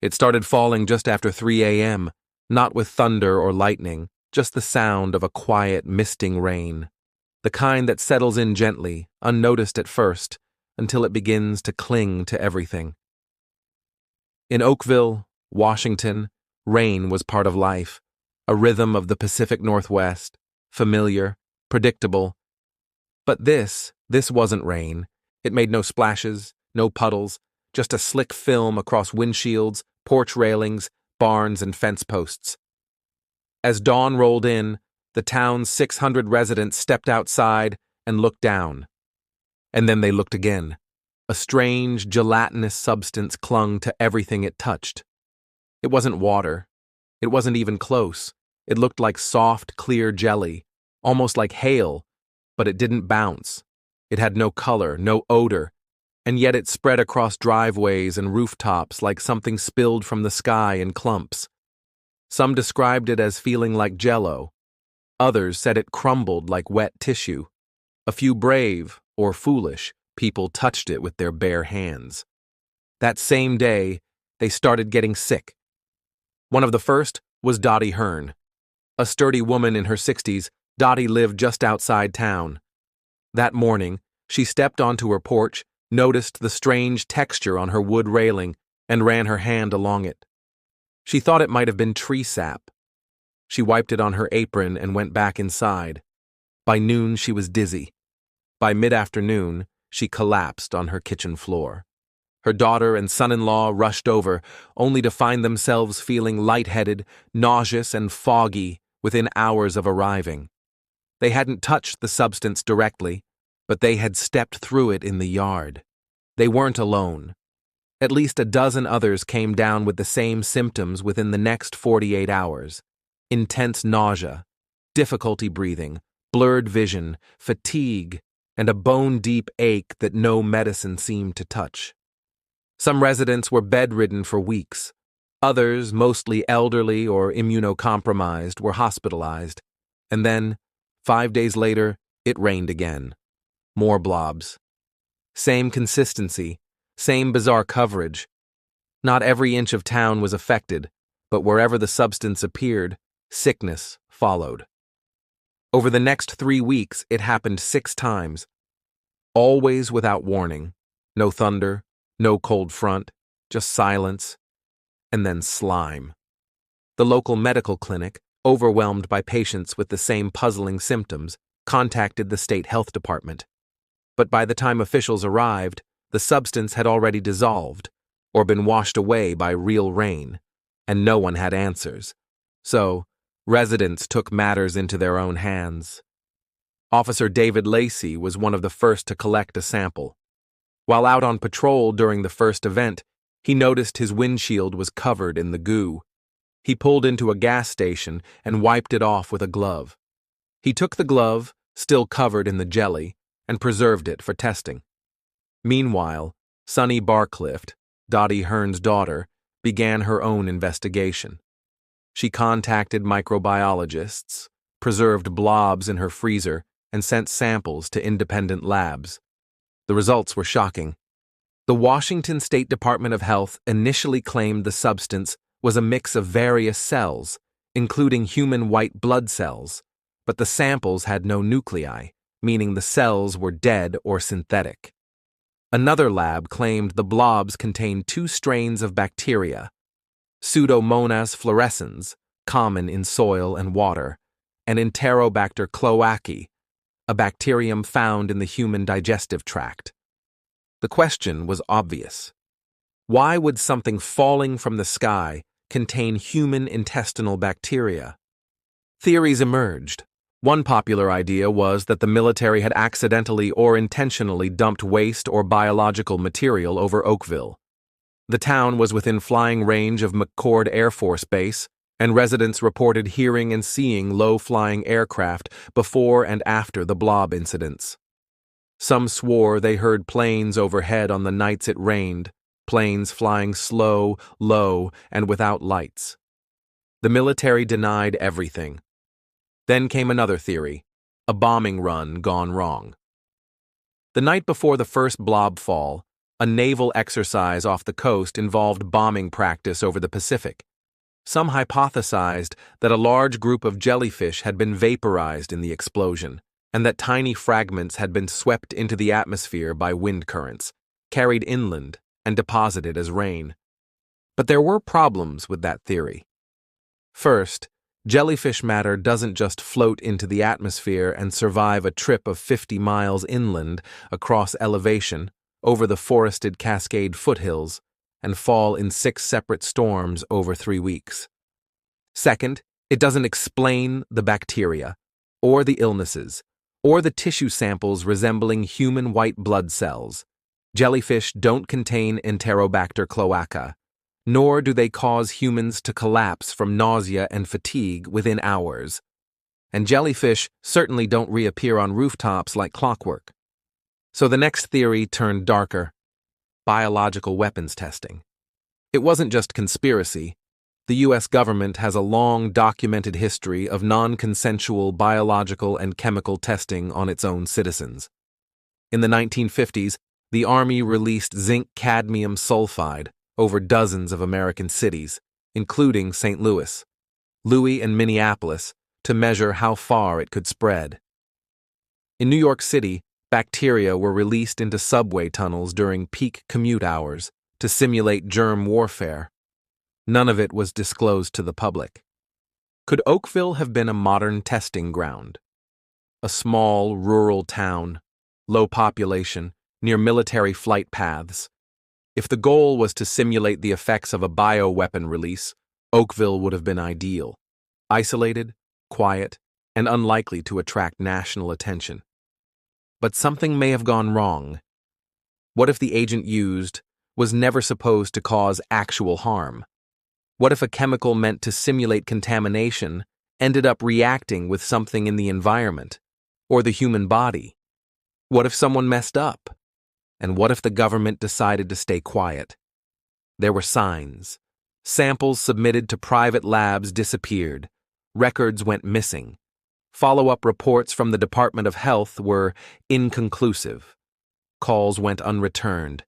It started falling just after 3 a.m., not with thunder or lightning, just the sound of a quiet, misting rain. The kind that settles in gently, unnoticed at first, until it begins to cling to everything. In Oakville, Washington, rain was part of life, a rhythm of the Pacific Northwest, familiar, predictable. But this wasn't rain. It made no splashes, no puddles, just a slick film across windshields, porch railings, barns, and fence posts. As dawn rolled in, the town's 600 residents stepped outside and looked down. And then they looked again. A strange, gelatinous substance clung to everything it touched. It wasn't water. It wasn't even close. It looked like soft, clear jelly, almost like hail, but it didn't bounce. It had no color, no odor, and yet it spread across driveways and rooftops like something spilled from the sky in clumps. Some described it as feeling like jello. Others said it crumbled like wet tissue. A few brave, or foolish, people touched it with their bare hands. That same day, they started getting sick. One of the first was Dottie Hearn. A sturdy woman in her 60s, Dottie lived just outside town. That morning, she stepped onto her porch, noticed the strange texture on her wood railing, and ran her hand along it. She thought it might have been tree sap. She wiped it on her apron and went back inside. By noon, she was dizzy. By mid-afternoon, she collapsed on her kitchen floor. Her daughter and son-in-law rushed over, only to find themselves feeling lightheaded, nauseous, and foggy within hours of arriving. They hadn't touched the substance directly, but they had stepped through it in the yard. They weren't alone. At least a dozen others came down with the same symptoms within the next 48 hours. Intense nausea, difficulty breathing, blurred vision, fatigue, and a bone-deep ache that no medicine seemed to touch. Some residents were bedridden for weeks. Others, mostly elderly or immunocompromised, were hospitalized. And then, 5 days later, it rained again. More blobs. Same consistency, same bizarre coverage. Not every inch of town was affected, but wherever the substance appeared, sickness followed. Over the next 3 weeks, it happened 6 times. Always without warning. No thunder, no cold front, just silence, and then slime. The local medical clinic, overwhelmed by patients with the same puzzling symptoms, contacted the state health department. But by the time officials arrived, the substance had already dissolved or been washed away by real rain, and no one had answers. So, residents took matters into their own hands. Officer David Lacey was one of the first to collect a sample. While out on patrol during the first event, he noticed his windshield was covered in the goo. He pulled into a gas station and wiped it off with a glove. He took the glove, still covered in the jelly, and preserved it for testing. Meanwhile, Sunny Barclift, Dottie Hearn's daughter, began her own investigation. She contacted microbiologists, preserved blobs in her freezer, and sent samples to independent labs. The results were shocking. The Washington State Department of Health initially claimed the substance was a mix of various cells, including human white blood cells, but the samples had no nuclei, meaning the cells were dead or synthetic. Another lab claimed the blobs contained 2 strains of bacteria, Pseudomonas fluorescens, common in soil and water, and Enterobacter cloacae, a bacterium found in the human digestive tract. The question was obvious. Why would something falling from the sky contain human intestinal bacteria? Theories emerged. One popular idea was that the military had accidentally or intentionally dumped waste or biological material over Oakville. The town was within flying range of McCord Air Force Base, and residents reported hearing and seeing low-flying aircraft before and after the blob incidents. Some swore they heard planes overhead on the nights it rained, planes flying slow, low, and without lights. The military denied everything. Then came another theory, a bombing run gone wrong. The night before the first blob fall, a naval exercise off the coast involved bombing practice over the Pacific. Some hypothesized that a large group of jellyfish had been vaporized in the explosion, and that tiny fragments had been swept into the atmosphere by wind currents, carried inland, and deposited as rain. But there were problems with that theory. First, jellyfish matter doesn't just float into the atmosphere and survive a trip of 50 miles inland across elevation over the forested Cascade foothills and fall in 6 separate storms over 3 weeks. Second, it doesn't explain the bacteria, or the illnesses, or the tissue samples resembling human white blood cells. Jellyfish don't contain Enterobacter cloaca, nor do they cause humans to collapse from nausea and fatigue within hours. And jellyfish certainly don't reappear on rooftops like clockwork. So the next theory turned darker: biological weapons testing. It wasn't just conspiracy. The U.S. government has a long documented history of non-consensual biological and chemical testing on its own citizens. In the 1950s, the Army released zinc-cadmium sulfide over dozens of American cities, including St. Louis, and Minneapolis, to measure how far it could spread. In New York City, bacteria were released into subway tunnels during peak commute hours to simulate germ warfare. None of it was disclosed to the public. Could Oakville have been a modern testing ground? A small, rural town, low population, near military flight paths. If the goal was to simulate the effects of a bioweapon release, Oakville would have been ideal. Isolated, quiet, and unlikely to attract national attention. But something may have gone wrong. What if the agent used was never supposed to cause actual harm? What if a chemical meant to simulate contamination ended up reacting with something in the environment or the human body? What if someone messed up? And what if the government decided to stay quiet? There were signs. Samples submitted to private labs disappeared. Records went missing. Follow-up reports from the Department of Health were inconclusive. Calls went unreturned.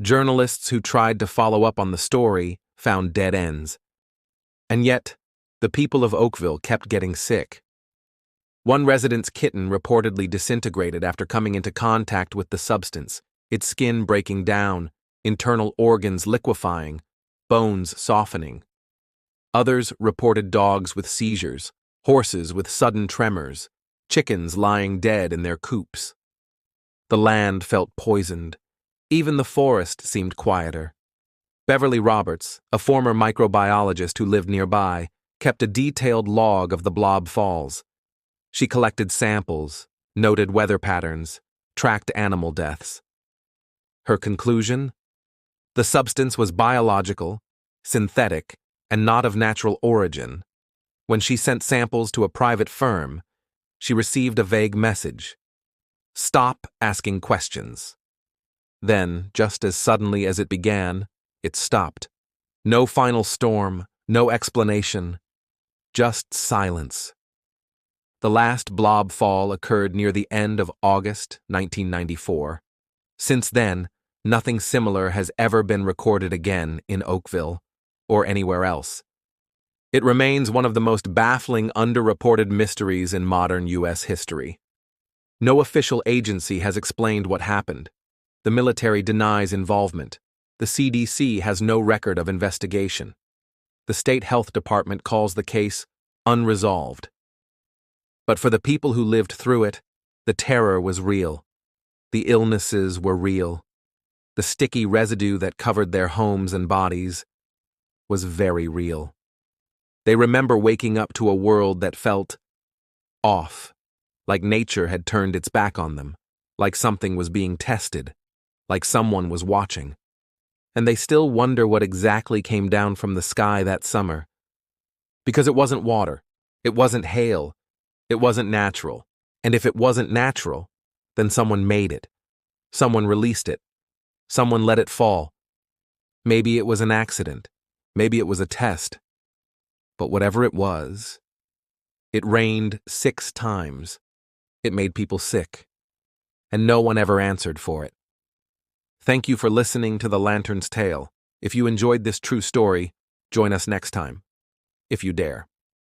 Journalists who tried to follow up on the story found dead ends. And yet, the people of Oakville kept getting sick. One resident's kitten reportedly disintegrated after coming into contact with the substance, its skin breaking down, internal organs liquefying, bones softening. Others reported dogs with seizures, horses with sudden tremors, chickens lying dead in their coops. The land felt poisoned. Even the forest seemed quieter. Beverly Roberts, a former microbiologist who lived nearby, kept a detailed log of the Blob Falls. She collected samples, noted weather patterns, tracked animal deaths. Her conclusion? The substance was biological, synthetic, and not of natural origin. When she sent samples to a private firm, she received a vague message: stop asking questions. Then, just as suddenly as it began, it stopped. No final storm, no explanation, just silence. The last blob fall occurred near the end of August 1994. Since then, nothing similar has ever been recorded again in Oakville or anywhere else. It remains one of the most baffling underreported mysteries in modern U.S. history. No official agency has explained what happened. The military denies involvement. The CDC has no record of investigation. The state health department calls the case unresolved. But for the people who lived through it, the terror was real. The illnesses were real. The sticky residue that covered their homes and bodies was very real. They remember waking up to a world that felt off, like nature had turned its back on them, like something was being tested, like someone was watching. And they still wonder what exactly came down from the sky that summer. Because it wasn't water, it wasn't hail, it wasn't natural. And if it wasn't natural, then someone made it. Someone released it. Someone let it fall. Maybe it was an accident. Maybe it was a test. But whatever it was, it rained 6 times. It made people sick. And no one ever answered for it. Thank you for listening to The Lantern's Tale. If you enjoyed this true story, join us next time, if you dare.